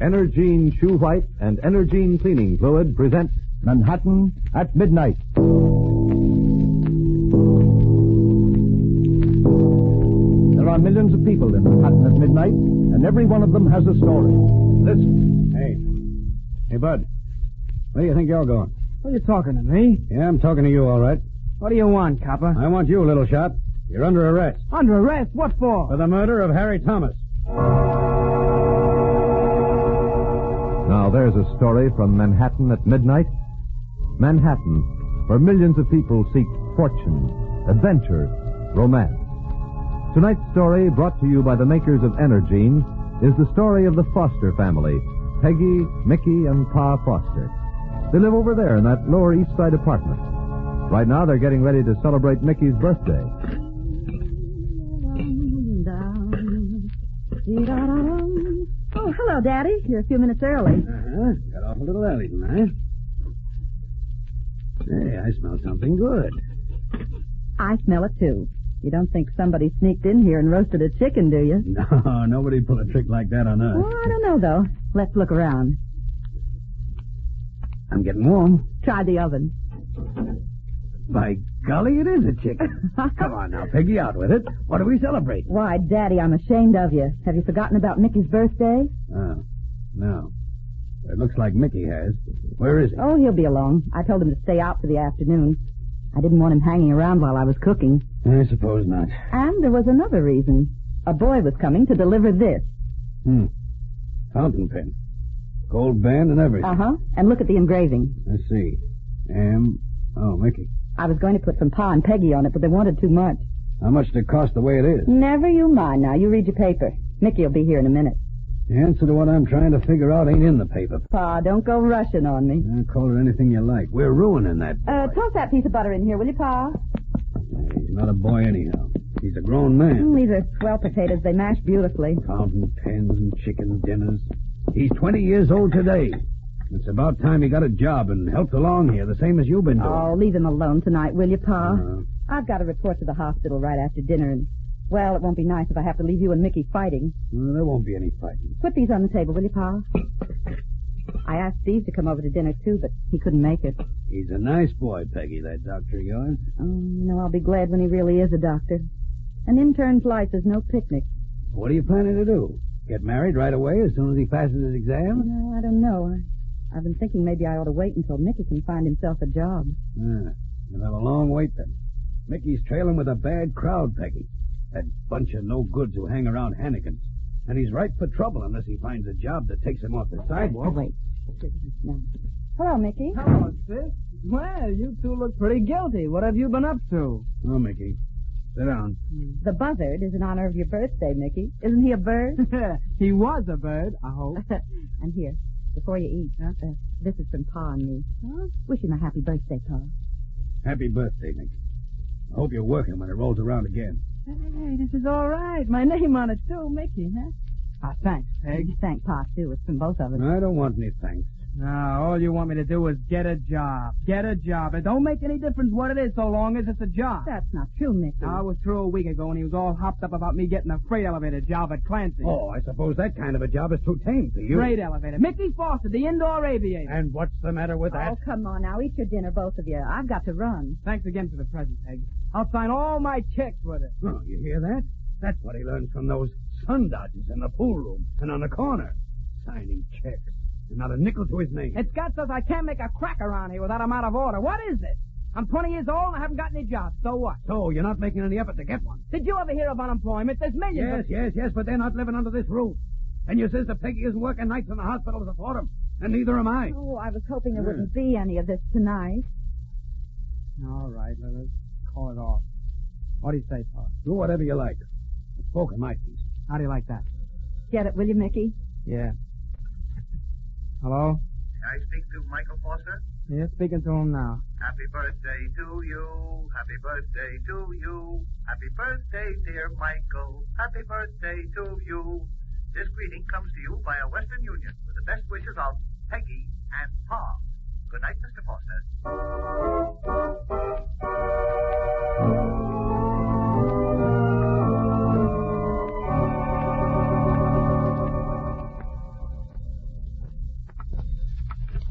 Energine Shoe White and Energine Cleaning Fluid present Manhattan at Midnight. There are millions of people in Manhattan at midnight, and every one of them has a story. Listen. Hey, Bud. Where do you think you're going? Are you talking to me? Yeah, I'm talking to you, all right. What do you want, copper? I want you, little shot. You're under arrest. Under arrest? What for? For the murder of Harry Thomas. Now there's a story from Manhattan at midnight. Manhattan, where millions of people seek fortune, adventure, romance. Tonight's story, brought to you by the makers of Energine, is the story of the Foster family, Peggy, Mickey, and Pa Foster. They live over there in that Lower East Side apartment. Right now, they're getting ready to celebrate Mickey's birthday. Oh, hello, Daddy. You're a few minutes early. Got off a little early tonight. Hey, I smell something good. I smell it, too. You don't think somebody sneaked in here and roasted a chicken, do you? No, nobody'd pull a trick like that on us. Well, I don't know, though. Let's look around. I'm getting warm. Try the oven. By golly, it is a chicken. Come on now, Peggy, out with it. What do we celebrate? Why, Daddy, I'm ashamed of you. Have you forgotten about Mickey's birthday? Oh, no. It looks like Mickey has. Where is he? Oh, he'll be along. I told him to stay out for the afternoon. I didn't want him hanging around while I was cooking. I suppose not. And there was another reason. A boy was coming to deliver this. Fountain pen. Gold band and everything. Uh-huh. And look at the engraving. Let's see. Mickey. I was going to put some Pa and Peggy on it, but they wanted too much. How much did it cost the way it is? Never you mind now. You read your paper. Mickey will be here in a minute. The answer to what I'm trying to figure out ain't in the paper. Pa, don't go rushing on me. Call it anything you like. We're ruining that boy. Toss that piece of butter in here, will you, Pa? He's not a boy anyhow. He's a grown man. These are swell potatoes. They mash beautifully. Fountain pens and chicken dinners. He's 20 years old today. It's about time he got a job and helped along here, the same as you've been doing. Oh, leave him alone tonight, will you, Pa? I've got to report to the hospital right after dinner, and, well, it won't be nice if I have to leave you and Mickey fighting. Well, there won't be any fighting. Put these on the table, will you, Pa? I asked Steve to come over to dinner, too, but he couldn't make it. He's a nice boy, Peggy, that doctor of yours. Oh, I'll be glad when he really is a doctor. An intern's life is no picnic. What are you planning to do? Get married right away as soon as he passes his exam? No, I don't know. I've been thinking maybe I ought to wait until Mickey can find himself a job. You'll have a long wait then. Mickey's trailing with a bad crowd, Peggy. That bunch of no-goods who hang around Hannigan's. And he's ripe for trouble unless he finds a job that takes him off the sidewalk. Oh, wait. No. Hello, Mickey. Hello, sis. Well, you two look pretty guilty. What have you been up to? Oh, Mickey. Sit down. The buzzard is in honor of your birthday, Mickey. Isn't he a bird? He was a bird, I hope. And here, before you eat, this is from Pa and me. Wish him a happy birthday, Pa. Happy birthday, Mickey. I hope you're working when it rolls around again. Hey, this is all right. My name on it, too, Mickey, huh? Thanks, Peg. Thank Pa, too. It's from both of us. I don't want any thanks. No, all you want me to do is get a job. Get a job. It don't make any difference what it is so long as it's a job. That's not true, Mickey. I was through a week ago when he was all hopped up about me getting a freight elevator job at Clancy. Oh, I suppose that kind of a job is too tame for you. Freight elevator. Mickey Foster, the indoor aviator. And what's the matter with that? Oh, come on now. Eat your dinner, both of you. I've got to run. Thanks again for the present, Peg. I'll sign all my checks with it. Oh, you hear that? That's what he learned from those sun dodgers in the pool room and on the corner. Signing checks. And not a nickel to his name. It's got says I can't make a crack around here without I'm out of order. What is it? I'm 20 years old and I haven't got any job. So what? So you're not making any effort to get one? Did you ever hear of unemployment? There's millions Yes, but they're not living under this roof. And your sister Peggy isn't working nights in the hospital to support them. And neither am I. Oh, I was hoping there wouldn't be any of this tonight. All right, let's call it off. What do you say, Pa? Do whatever you like. I've spoken my piece. How do you like that? Get it, will you, Mickey? Yeah. Hello? Can I speak to Michael Foster? Yeah, speaking to him now. Happy birthday to you. Happy birthday to you. Happy birthday, dear Michael. Happy birthday to you. This greeting comes to you via Western Union with the best wishes of Peggy and Pa. Good night, Mr. Foster.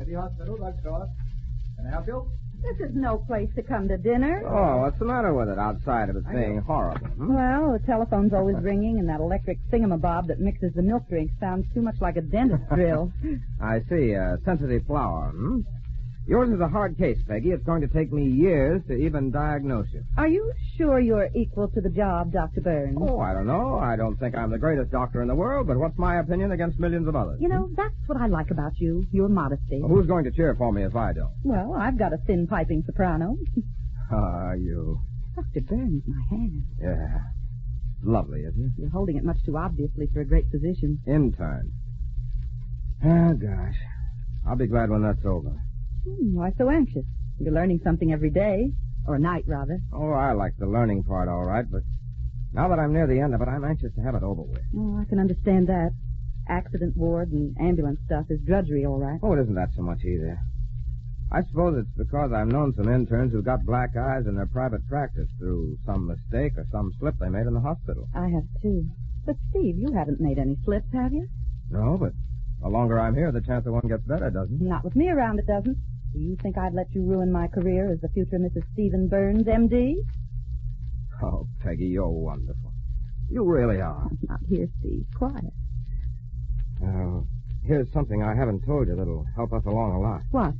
City Hospital, drugstore. Can I help you? This is no place to come to dinner. Oh, what's the matter with it outside of it being horrible? Well, the telephone's always ringing, and that electric thingamabob that mixes the milk drinks sounds too much like a dentist drill. I see. Sensitive flower, Yours is a hard case, Peggy. It's going to take me years to even diagnose you. Are you sure you're equal to the job, Dr. Burns? Oh, I don't know. I don't think I'm the greatest doctor in the world, but what's my opinion against millions of others? You know, that's what I like about you, your modesty. Well, who's going to cheer for me if I don't? Well, I've got a thin piping soprano. You. Dr. Burns, my hand. Yeah. Lovely, isn't it? You're holding it much too obviously for a great physician. Intern. Oh, gosh. I'll be glad when that's over. Why so anxious? You're learning something every day. Or night, rather. Oh, I like the learning part all right, but now that I'm near the end of it, I'm anxious to have it over with. Oh, I can understand that. Accident ward and ambulance stuff is drudgery, all right. Oh, it isn't that so much either. I suppose it's because I've known some interns who got black eyes in their private practice through some mistake or some slip they made in the hospital. I have, too. But, Steve, you haven't made any slips, have you? No, but the longer I'm here, the chance that one gets better, doesn't it? Not with me around, it doesn't. Do you think I'd let you ruin my career as the future Mrs. Stephen Burns, M.D.? Oh, Peggy, you're wonderful. You really are. Not here, Steve. Quiet. Here's something I haven't told you that'll help us along a lot. What?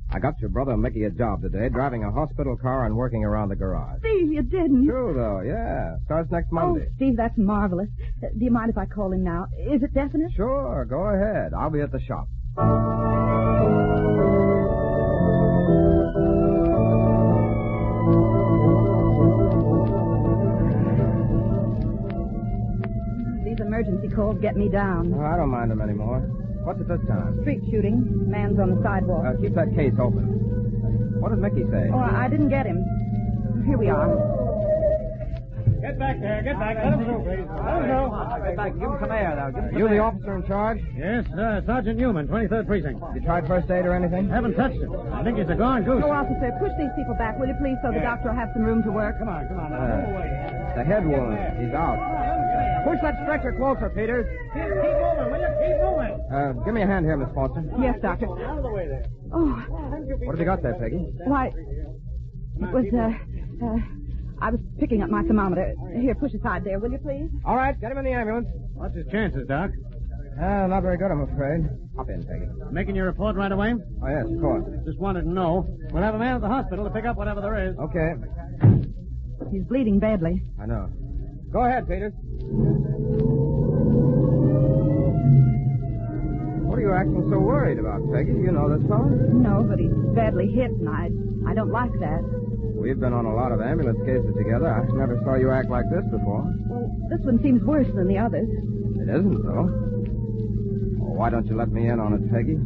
I got your brother Mickey a job today, driving a hospital car and working around the garage. Steve, you didn't. True, though, yeah. Starts next Monday. Oh, Steve, that's marvelous. Do you mind if I call him now? Is it definite? Sure, go ahead. I'll be at the shop. These emergency calls get me down. Oh, I don't mind them anymore. What's it this time? Street shooting. Man's on the sidewalk. Keep that case open. What did Mickey say? Oh, I didn't get him. Here we are. Get back there. Get back. Let him through, please. Let him through. Get back. Give him some air now. Give him some You the air. officer in charge? Yes, Sergeant Newman, 23rd Precinct. You tried first aid or anything? Haven't touched him. I think he's a gone goose. Oh, officer, push these people back, will you please, so the doctor will have some room to work. Come on. Now, move away. The head wound. He's out. Push that stretcher closer, Peters. Keep moving, will you? Keep moving. Give me a hand here, Miss Foster. Yes, doctor. Out of the way there. Oh, What have you got there, Peggy? why, it was, I was picking up my thermometer. Here, push aside there, will you please? All right, get him in the ambulance. What's his chances, Doc? Not very good, I'm afraid. Hop in, Peggy. Making your report right away? Oh, yes, of course. Just wanted to know. We'll have a man at the hospital to pick up whatever there is. Okay. He's bleeding badly. I know. Go ahead, Peters. What are you acting so worried about, Peggy? You know this fellow? No, but he's badly hit, and I don't like that. We've been on a lot of ambulance cases together. I never saw you act like this before. Well, this one seems worse than the others. It isn't, though. Oh, why don't you let me in on it, Peggy?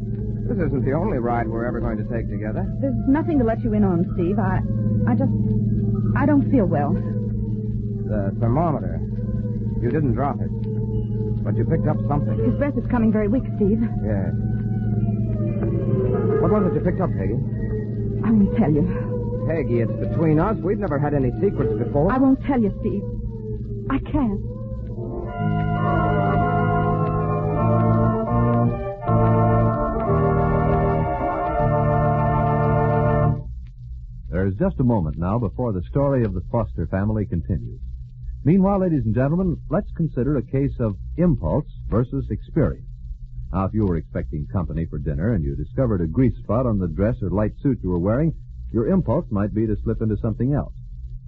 This isn't the only ride we're ever going to take together. There's nothing to let you in on, Steve. I don't feel well. The thermometer. You didn't drop it. But you picked up something. His breath is coming very weak, Steve. Yes. What was it you picked up, Peggy? I won't tell you. Peggy, it's between us. We've never had any secrets before. I won't tell you, Steve. I can't. There's just a moment now before the story of the Foster family continues. Meanwhile, ladies and gentlemen, let's consider a case of impulse versus experience. Now, if you were expecting company for dinner and you discovered a grease spot on the dress or light suit you were wearing, your impulse might be to slip into something else.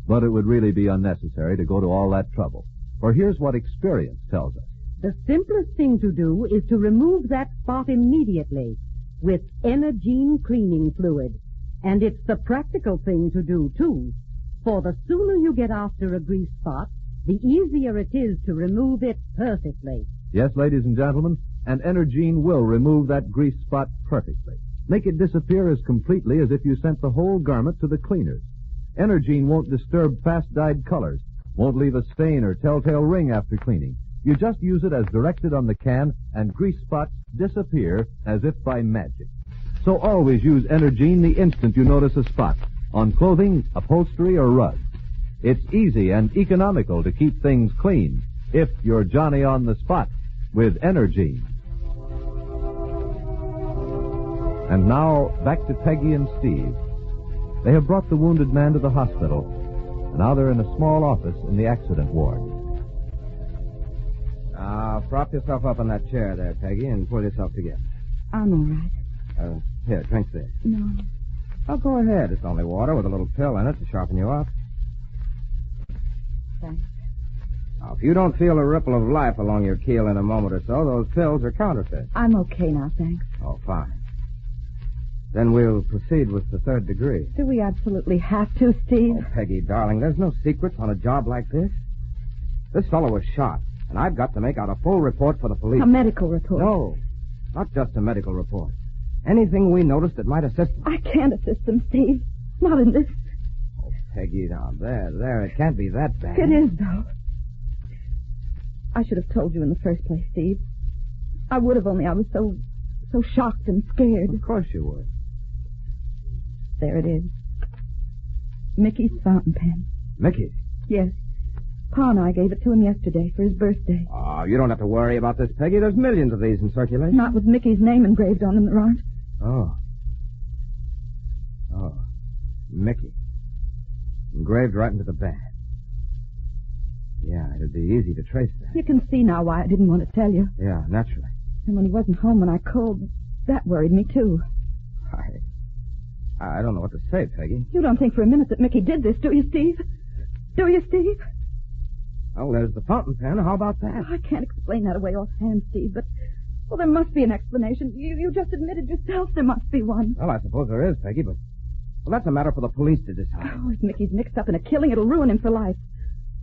But it would really be unnecessary to go to all that trouble. For here's what experience tells us. The simplest thing to do is to remove that spot immediately with Energine cleaning fluid. And it's the practical thing to do, too. For the sooner you get after a grease spot, the easier it is to remove it perfectly. Yes, ladies and gentlemen, and Energine will remove that grease spot perfectly. Make it disappear as completely as if you sent the whole garment to the cleaners. Energine won't disturb fast-dyed colors, won't leave a stain or telltale ring after cleaning. You just use it as directed on the can, and grease spots disappear as if by magic. So always use Energine the instant you notice a spot, on clothing, upholstery, or rugs. It's easy and economical to keep things clean, if you're Johnny on the spot with Energine. And And now, back to Peggy and Steve. They have brought the wounded man to the hospital, and now they're in a small office in the accident ward. Now, prop yourself up on that chair there, Peggy, and pull yourself together. I'm all right. Here, drink this. No. Oh, go ahead. It's only water with a little pill in it to sharpen you up. Thanks. Now, if you don't feel a ripple of life along your keel in a moment or so, those pills are counterfeit. I'm okay now, thanks. Oh, fine. Then we'll proceed with the third degree. Do we absolutely have to, Steve? Oh, Peggy, darling, there's no secrets on a job like this. This fellow was shot, and I've got to make out a full report for the police. A medical report? No, not just a medical report. Anything we noticed that might assist them. I can't assist them, Steve. Not in this. Oh, Peggy, now, there. It can't be that bad. It is, though. I should have told you in the first place, Steve. I would have, only I was so shocked and scared. Of course you would. There it is. Mickey's fountain pen. Mickey's? Yes. Pa and I gave it to him yesterday for his birthday. Oh, you don't have to worry about this, Peggy. There's millions of these in circulation. Not with Mickey's name engraved on them, there aren't. Oh. Mickey. Engraved right into the band. Yeah, it'd be easy to trace that. You can see now why I didn't want to tell you. Yeah, naturally. And when he wasn't home when I called, that worried me, too. I don't know what to say, Peggy. You don't think for a minute that Mickey did this, do you, Steve? Do you, Steve? Oh, there's the fountain pen. How about that? I can't explain that away offhand, Steve, but... Well, there must be an explanation. You just admitted yourself there must be one. Well, I suppose there is, Peggy, but... Well, that's a matter for the police to decide. Oh, if Mickey's mixed up in a killing, it'll ruin him for life.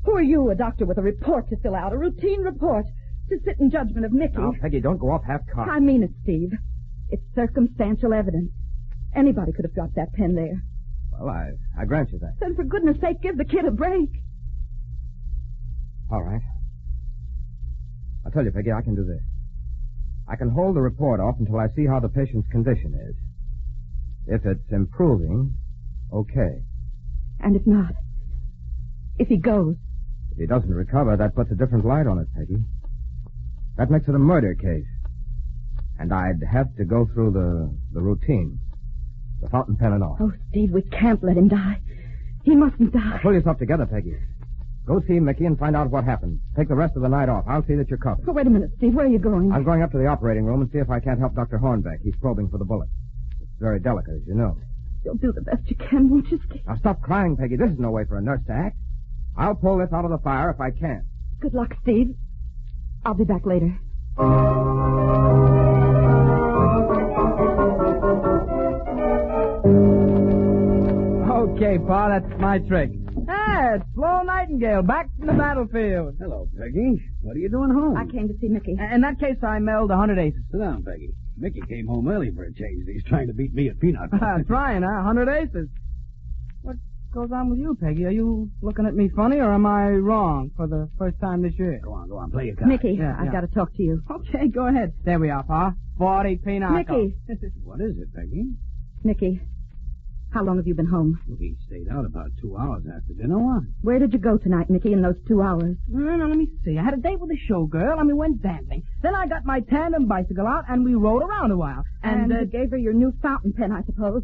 Who are you, a doctor with a report to fill out, a routine report, to sit in judgment of Mickey? Now, Peggy, don't go off half-cocked. I mean it, Steve. It's circumstantial evidence. Anybody could have dropped that pen there. Well, I grant you that. Then for goodness sake, give the kid a break. All right. I'll tell you, Peggy, I can do this. I can hold the report off until I see how the patient's condition is. If it's improving, okay. And if not? If he goes? If he doesn't recover, that puts a different light on it, Peggy. That makes it a murder case. And I'd have to go through the routine. The fountain pen and all. Oh, Steve, we can't let him die. He mustn't die. Now, pull yourself together, Peggy. Go see Mickey and find out what happened. Take the rest of the night off. I'll see that you're covered. Oh, wait a minute, Steve. Where are you going? I'm going up to the operating room and see if I can't help Dr. Hornbeck. He's probing for the bullet. It's very delicate, as you know. You'll do the best you can, won't you, Steve? Now, stop crying, Peggy. This is no way for a nurse to act. I'll pull this out of the fire if I can. Good luck, Steve. I'll be back later. Okay, Pa, that's my trick. Hey, it's Flo Nightingale, back from the battlefield. Hello, Peggy. What are you doing home? I came to see Mickey. In that case, I mailed 100 aces. Sit down, Peggy. Mickey came home early for a change. He's trying to beat me at peanut. Trying, huh? 100 aces. What goes on with you, Peggy? Are you looking at me funny, or am I wrong for the first time this year? Go on. Play your card. Mickey, Yeah, I've yeah. got to talk to you. Okay, go ahead. There we are, Pa. 40 pinochle. Mickey. What is it, Peggy? Mickey, how long have you been home? He stayed out about 2 hours after dinner. What? Where did you go tonight, Mickey, in those 2 hours? Now, let me see. I had a date with a showgirl, and we went dancing. Then I got my tandem bicycle out, and we rode around a while. And you gave her your new fountain pen, I suppose.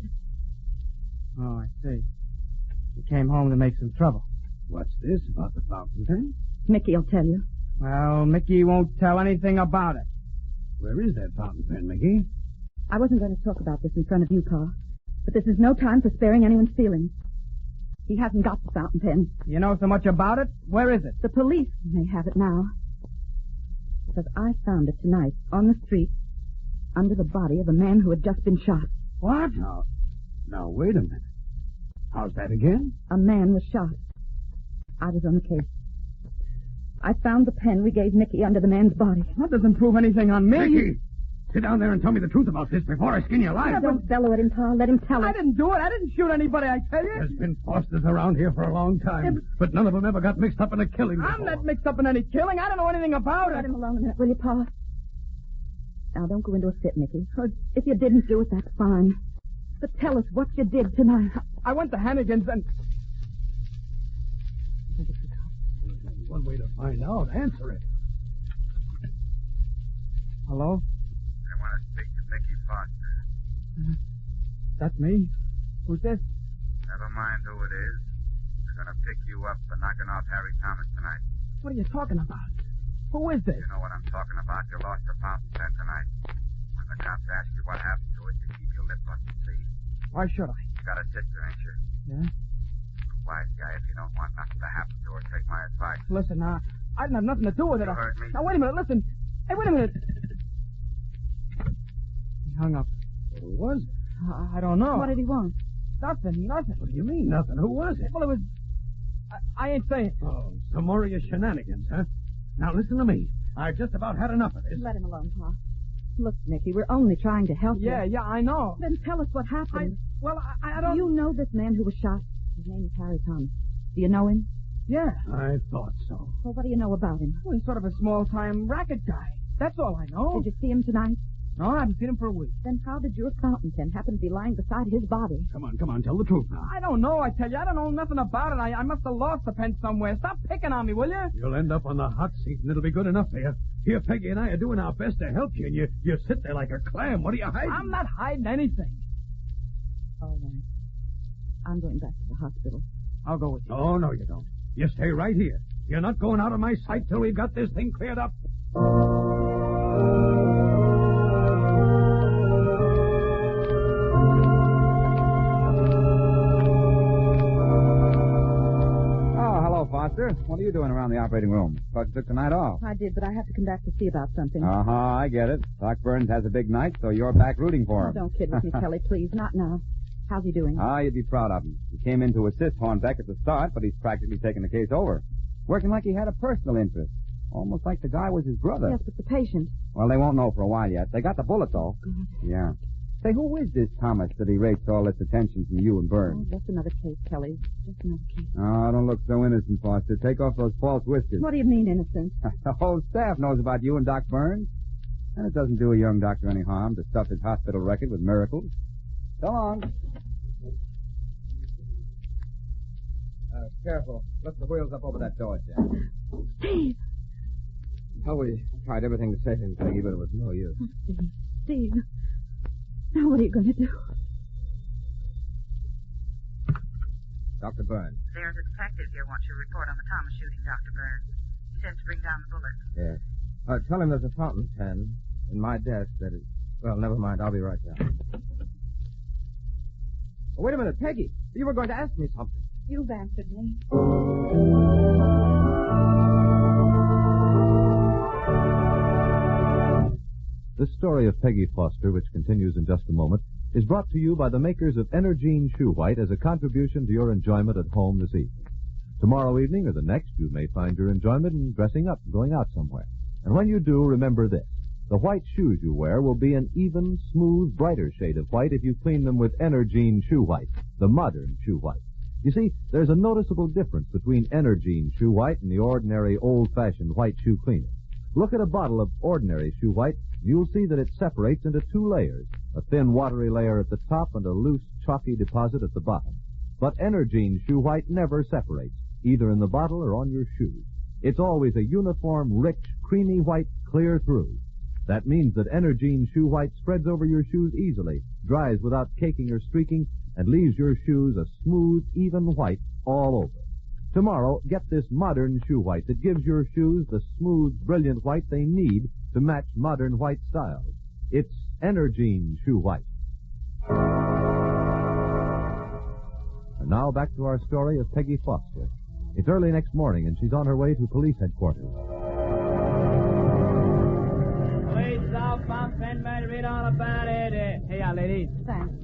Oh, I see. You came home to make some trouble. What's this about the fountain pen? Mickey will tell you. Well, Mickey won't tell anything about it. Where is that fountain pen, Mickey? I wasn't going to talk about this in front of you, Pa. But this is no time for sparing anyone's feelings. He hasn't got the fountain pen. You know so much about it? Where is it? The police may have it now. Because I found it tonight on the street under the body of a man who had just been shot. What? Now, wait a minute. How's that again? A man was shot. I was on the case. I found the pen we gave Mickey under the man's body. That doesn't prove anything on me. Mickey! Sit down there and tell me the truth about this before I skin you alive. Don't bellow at him, Pa. Let him tell I it. didn't do it. I didn't shoot anybody, I tell you. There's been Fosters around here for a long time, but none of them ever got mixed up in a killing before. I'm not mixed up in any killing. I don't know anything about Let it. him alone a minute, will you, Pa? Now, don't go into a fit, Mickey. If you didn't do it, that's fine. But tell us what you did tonight. I went to Hannigan's and... There's one way to find out. Answer it. Hello? I want to speak to Mickey Foster. That's me. Who's this? Never mind who it is. They're going to pick you up for knocking off Harry Thomas tonight. What are you talking about? Who is this? You know what I'm talking about. You lost the fountain pen tonight. When the cops ask you what happened to it, you keep your lip on your sleeve. Why should I? You got a sister, ain't you? Yeah? Wise guy, if you don't want nothing to happen to her, take my advice. Listen, I didn't have nothing to do with it. You heard me. Now, wait a minute, listen. Hey, wait a minute. He hung up. Who was it? I don't know. What did he want? Nothing. What do you mean, nothing? Who was it? Well, it was... I ain't saying. Oh, some more of your shenanigans, huh? Now, listen to me. I've just about had enough of this. Let him alone, Pa. Look, Nicky, we're only trying to help you. Yeah, I know. Then tell us what happened. I don't... You know this man who was shot. His name is Harry Thomas. Do you know him? Yeah. I thought so. Well, what do you know about him? Well, he's sort of a small-time racket guy. That's all I know. Did you see him tonight? No, I haven't seen him for a week. Then how did your fountain pen happen to be lying beside his body? Come on, tell the truth now. I don't know, I tell you. I don't know nothing about it. I must have lost the pen somewhere. Stop picking on me, will you? You'll end up on the hot seat, and it'll be good enough for you. Here, Peggy and I are doing our best to help you, and you sit there like a clam. What are you hiding? I'm not hiding anything. All right. I'm going back to the hospital. I'll go with you. Oh, no, you don't. You stay right here. You're not going out of my sight till we've got this thing cleared up. Foster. What are you doing around the operating room? Thought you took the night off. I did, but I have to come back to see about something. I get it. Doc Burns has a big night, so you're back rooting for him. Oh, don't kid with me, Kelly, please. Not now. How's he doing? You'd be proud of him. He came in to assist Hornbeck at the start, but he's practically taken the case over. Working like he had a personal interest. Almost like the guy was his brother. Yes, but the patient. Well, they won't know for a while yet. They got the bullet, though. God. Yeah. Say, who is this Thomas that erates all this attention from you and Burns? Oh, just another case, Kelly. Just another case. Oh, don't look so innocent, Foster. Take off those false whiskers. What do you mean, innocent? The whole staff knows about you and Doc Burns. And it doesn't do a young doctor any harm to stuff his hospital record with miracles. So long. Careful. Lift the wheels up over that door, Jack. Steve! Oh, we tried everything to save him, Peggy, but it was no use. Oh, Steve. Now what are you going to do? Dr. Burns. There's a detective here wants your report on the Thomas shooting, Dr. Burns. He says to bring down the bullet. Yes. Tell him there's a fountain pen in my desk that is... Well, never mind. I'll be right down. Oh, wait a minute, Peggy. You were going to ask me something. You've answered me. This story of Peggy Foster, which continues in just a moment, is brought to you by the makers of Energine Shoe White as a contribution to your enjoyment at home this evening. Tomorrow evening or the next, you may find your enjoyment in dressing up and going out somewhere. And when you do, remember this. The white shoes you wear will be an even, smooth, brighter shade of white if you clean them with Energine Shoe White, the modern shoe white. You see, there's a noticeable difference between Energine Shoe White and the ordinary, old-fashioned white shoe cleaner. Look at a bottle of ordinary shoe white, and you'll see that it separates into two layers, a thin, watery layer at the top and a loose, chalky deposit at the bottom. But Energine Shoe White never separates, either in the bottle or on your shoes. It's always a uniform, rich, creamy white clear through. That means that Energine Shoe White spreads over your shoes easily, dries without caking or streaking, and leaves your shoes a smooth, even white all over. Tomorrow, get this modern shoe white that gives your shoes the smooth, brilliant white they need to match modern white styles. It's Energine Shoe White. And now back to our story of Peggy Foster. It's early next morning, and she's on her way to police headquarters. Police South Bend, read all about it. Hey, ladies. Thanks.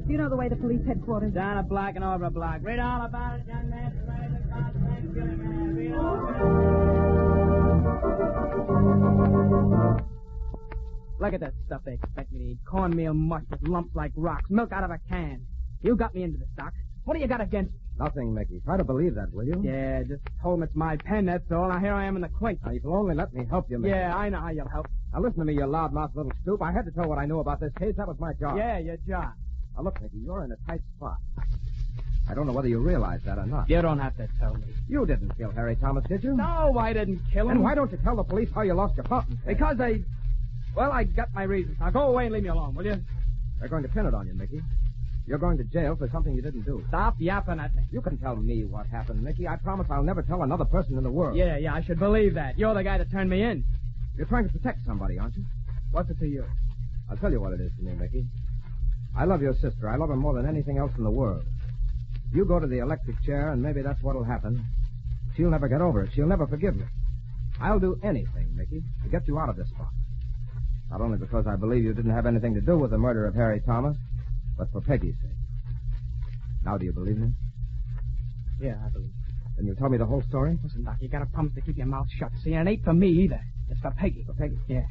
Do you know the way to police headquarters? Down a block and over a block. Read all about it, young man. Read all about it. Look at that stuff they expect me to eat. Cornmeal mush with lumps like rocks. Milk out of a can. You got me into the stock. What do you got against me? Nothing, Mickey. Try to believe that, will you? Yeah, just told him it's my pen, that's all. Now here I am in the clink. Now, if you'll only let me help you, Mickey. Yeah, I know how you'll help. Now, listen to me, you loudmouth little stoop. I had to tell what I knew about this case. That was my job. Yeah, your job. Now, look, Mickey, you're in a tight spot. I don't know whether you realize that or not. You don't have to tell me. You didn't kill Harry Thomas, did you? No, I didn't kill him. And why don't you tell the police how you lost your fountain pen? Because I got my reasons. Now go away and leave me alone, will you? They're going to pin it on you, Mickey. You're going to jail for something you didn't do. Stop yapping at me. You can tell me what happened, Mickey. I promise I'll never tell another person in the world. Yeah, I should believe that. You're the guy that turned me in. You're trying to protect somebody, aren't you? What's it to you? I'll tell you what it is to me, Mickey. I love your sister. I love her more than anything else in the world. You go to the electric chair, and maybe that's what'll happen. She'll never get over it. She'll never forgive me. I'll do anything, Mickey, to get you out of this spot. Not only because I believe you didn't have anything to do with the murder of Harry Thomas, but for Peggy's sake. Now, do you believe me? Yeah, I believe. Then you'll tell me the whole story? Listen, Doc, you gotta promise to keep your mouth shut. See, and it ain't for me either. It's for Peggy. For Peggy? Yeah.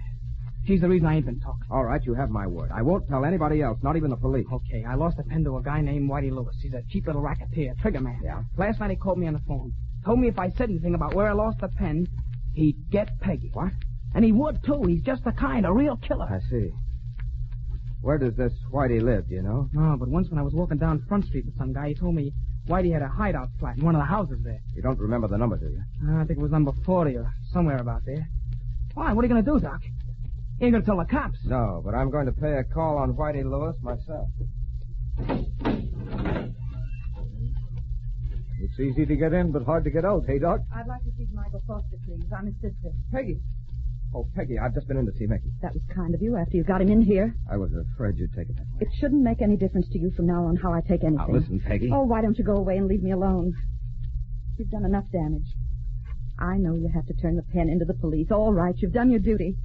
She's the reason I ain't been talking. All right, you have my word. I won't tell anybody else, not even the police. Okay, I lost a pen to a guy named Whitey Lewis. He's a cheap little racketeer, trigger man. Yeah? Last night he called me on the phone. Told me if I said anything about where I lost the pen, he'd get Peggy. What? And he would, too. He's just the kind, a real killer. I see. Where does this Whitey live, do you know? No, but once when I was walking down Front Street with some guy, he told me Whitey had a hideout flat in one of the houses there. You don't remember the number, do you? I think it was number 40 or somewhere about there. Why? What are you going to do, Doc? You ain't going to tell the cops. No, but I'm going to pay a call on Whitey Lewis myself. It's easy to get in, but hard to get out, hey, Doc? I'd like to see Michael Foster, please. I'm his sister. Peggy. Oh, Peggy, I've just been in to see Mickey. That was kind of you after you got him in here. I was afraid you'd take it that way. It shouldn't make any difference to you from now on how I take anything. Now, listen, Peggy. Oh, why don't you go away and leave me alone? You've done enough damage. I know you have to turn the pen into the police. All right, you've done your duty.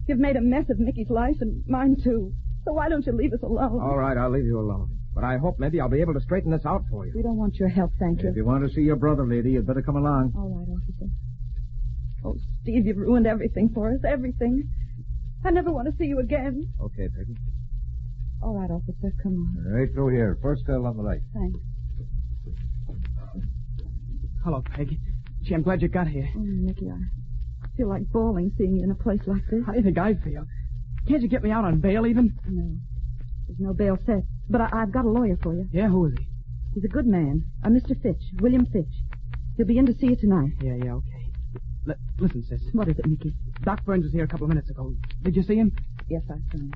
You've made a mess of Mickey's life and mine, too. So why don't you leave us alone? All right, I'll leave you alone. But I hope maybe I'll be able to straighten this out for you. We don't want your help, thank you. If you want to see your brother, lady, you'd better come along. All right, officer. Oh, Steve, you've ruined everything for us, everything. I never want to see you again. Okay, Peggy. All right, officer, come on. Right through here. First cell on the right. Thanks. Hello, Peg. Gee, I'm glad you got here. Oh, Mickey, I feel like bawling seeing you in a place like this. How do you think I feel? Can't you get me out on bail even? No. There's no bail set. But I've got a lawyer for you. Yeah, who is he? He's a good man. A Mr. Fitch. William Fitch. He'll be in to see you tonight. Yeah, okay. Listen, sis. What is it, Mickey? Doc Burns was here a couple of minutes ago. Did you see him? Yes, I saw him.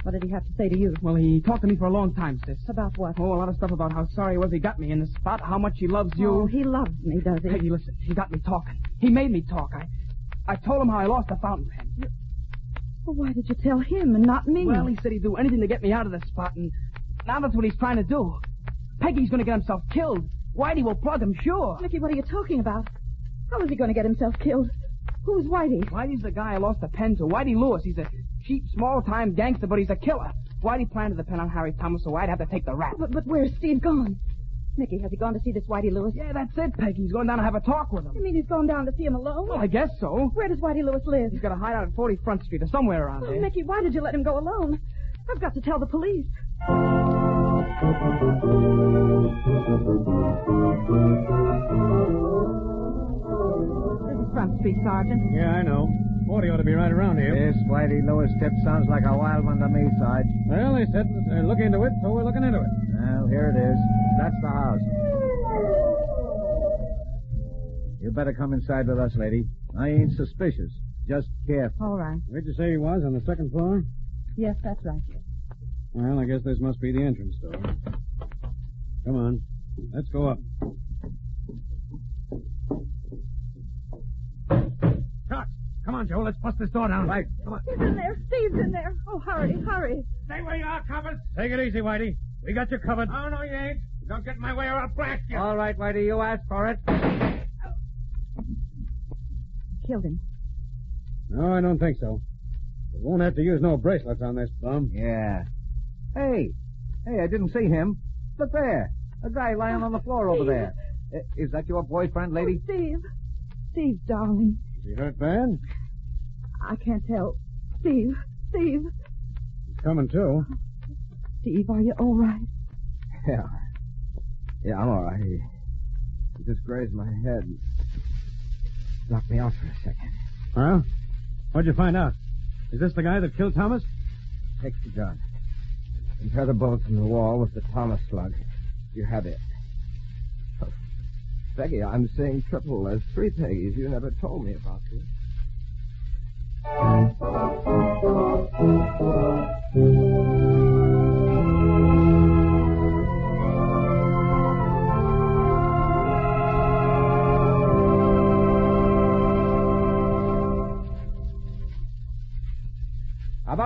What did he have to say to you? Well, he talked to me for a long time, sis. About what? Oh, a lot of stuff about how sorry he was he got me in this spot, how much he loves you. Oh, he loves me, does he? Peggy, listen. He got me talking. He made me talk. I told him how I lost the fountain pen. Well, why did you tell him and not me? Well, he said he'd do anything to get me out of this spot, and now that's what he's trying to do. Peggy's going to get himself killed. Whitey will plug him, sure. Mickey, what are you talking about? How is he going to get himself killed? Who's Whitey? Whitey's the guy I lost the pen to. Whitey Lewis. He's a cheap, small-time gangster, but he's a killer. Whitey planted the pen on Harry Thomas, so I'd have to take the rap. But where's Steve gone? Mickey, has he gone to see this Whitey Lewis? Yeah, that's it, Peggy. He's going down to have a talk with him. You mean he's gone down to see him alone? Well, I guess so. Where does Whitey Lewis live? He's got a hideout at 40 Front Street or somewhere around there. Mickey, why did you let him go alone? I've got to tell the police. This is Front Street, Sergeant. Yeah, I know. 40 ought to be right around here. This Whitey Lewis tip sounds like a wild one to me, Sarge. Well, they said look into it, so we're looking into it. Well, here it is. That's the house. You better come inside with us, lady. I ain't suspicious. Just careful. All right. Where'd you say he was, on the second floor? Yes, that's right. Well, I guess this must be the entrance door. Come on. Let's go up. Shots! Come on, Joe. Let's bust this door down. Right. Come on. He's in there. Steve's in there. Oh, hurry, hurry. Stay where you are, coppers. Take it easy, Whitey. We got you covered. Oh, no, you ain't. Don't get in my way or I'll blast you. All right, Whitey. You asked for it. Killed him. No, I don't think so. We won't have to use no bracelets on this bum. Yeah. Hey, I didn't see him. Look there. A guy lying on the floor over there. Is that your boyfriend, lady? Oh, Steve. Steve, darling. Is he hurt bad? I can't tell. Steve. He's coming to. Steve, are you all right? Yeah, I'm all right. He just grazed my head. Knocked me out for a second. Well, what'd you find out? Is this the guy that killed Thomas? Take the gun. Compare the bullet from the wall with the Thomas slug. You have it. Oh, Peggy, I'm seeing triple. There's 3 Peggies. You never told me about this.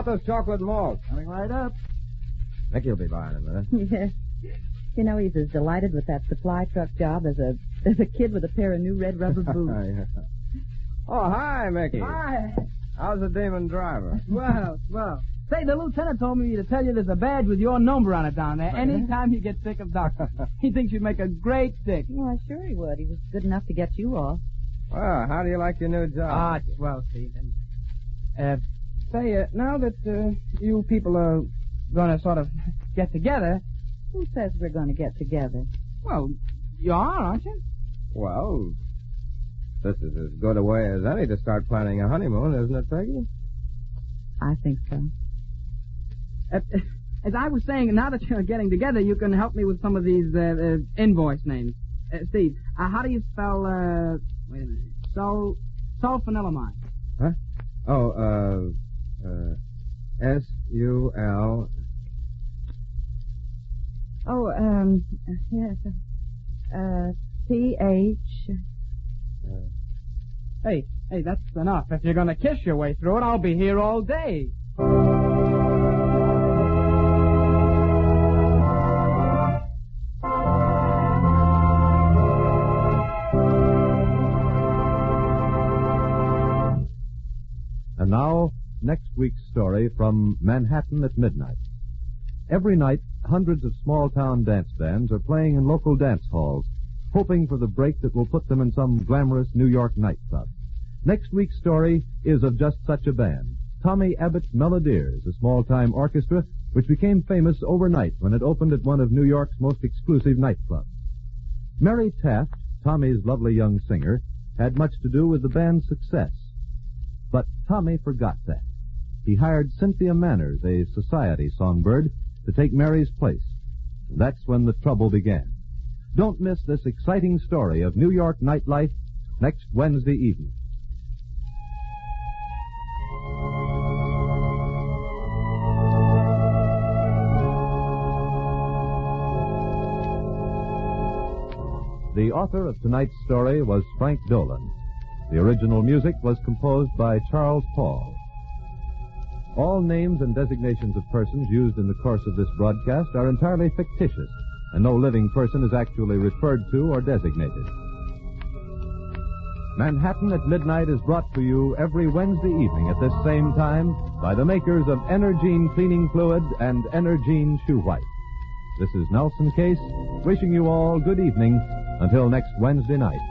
about those chocolate malts? Coming right up. Mickey will be by in a minute. Yes. You know, he's as delighted with that supply truck job as a kid with a pair of new red rubber boots. Oh, hi, Mickey. Hi. How's the demon driver? Well. Say, the lieutenant told me to tell you there's a badge with your number on it down there anytime you get sick of doctor. He thinks you'd make a great stick. Well, sure he would. He was good enough to get you off. Well, how do you like your new job? Ah, it's well, Stephen. Say, now that you people are going to sort of get together... Who says we're going to get together? Well, you are, aren't you? Well, this is as good a way as any to start planning a honeymoon, isn't it, Peggy? I think so. As I was saying, now that you're getting together, you can help me with some of these invoice names. Steve, how do you spell, wait a minute, sulfanilamide? Huh? Oh, S-U-L... Oh, yes. P-H... Hey, that's enough. If you're going to kiss your way through it, I'll be here all day. And now, next week's story from Manhattan at Midnight. Every night, hundreds of small-town dance bands are playing in local dance halls, hoping for the break that will put them in some glamorous New York nightclub. Next week's story is of just such a band, Tommy Abbott's Melodiers, a small-time orchestra which became famous overnight when it opened at one of New York's most exclusive nightclubs. Mary Taft, Tommy's lovely young singer, had much to do with the band's success. But Tommy forgot that. He hired Cynthia Manners, a society songbird, to take Mary's place. And that's when the trouble began. Don't miss this exciting story of New York nightlife next Wednesday evening. The author of tonight's story was Frank Dolan. The original music was composed by Charles Paul. All names and designations of persons used in the course of this broadcast are entirely fictitious, and no living person is actually referred to or designated. Manhattan at Midnight is brought to you every Wednesday evening at this same time by the makers of Energine Cleaning Fluid and Energine Shoe White. This is Nelson Case, wishing you all good evening until next Wednesday night.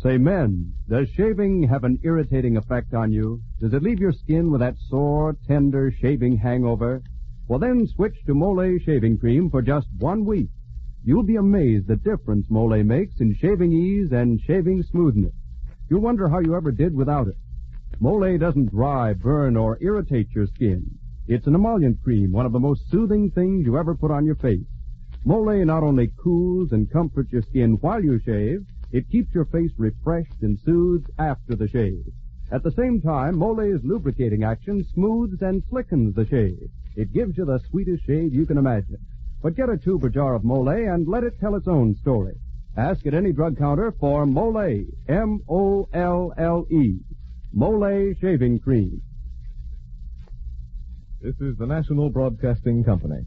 Say, men, does shaving have an irritating effect on you? Does it leave your skin with that sore, tender shaving hangover? Well, then switch to Mole shaving cream for just 1 week. You'll be amazed the difference Mole makes in shaving ease and shaving smoothness. You'll wonder how you ever did without it. Mole doesn't dry, burn, or irritate your skin. It's an emollient cream, one of the most soothing things you ever put on your face. Mole not only cools and comforts your skin while you shave, it keeps your face refreshed and soothed after the shave. At the same time, Mole's lubricating action smooths and slickens the shave. It gives you the sweetest shave you can imagine. But get a tube or jar of Mole and let it tell its own story. Ask at any drug counter for Mole, M-O-L-L-E, Mole Shaving Cream. This is the National Broadcasting Company.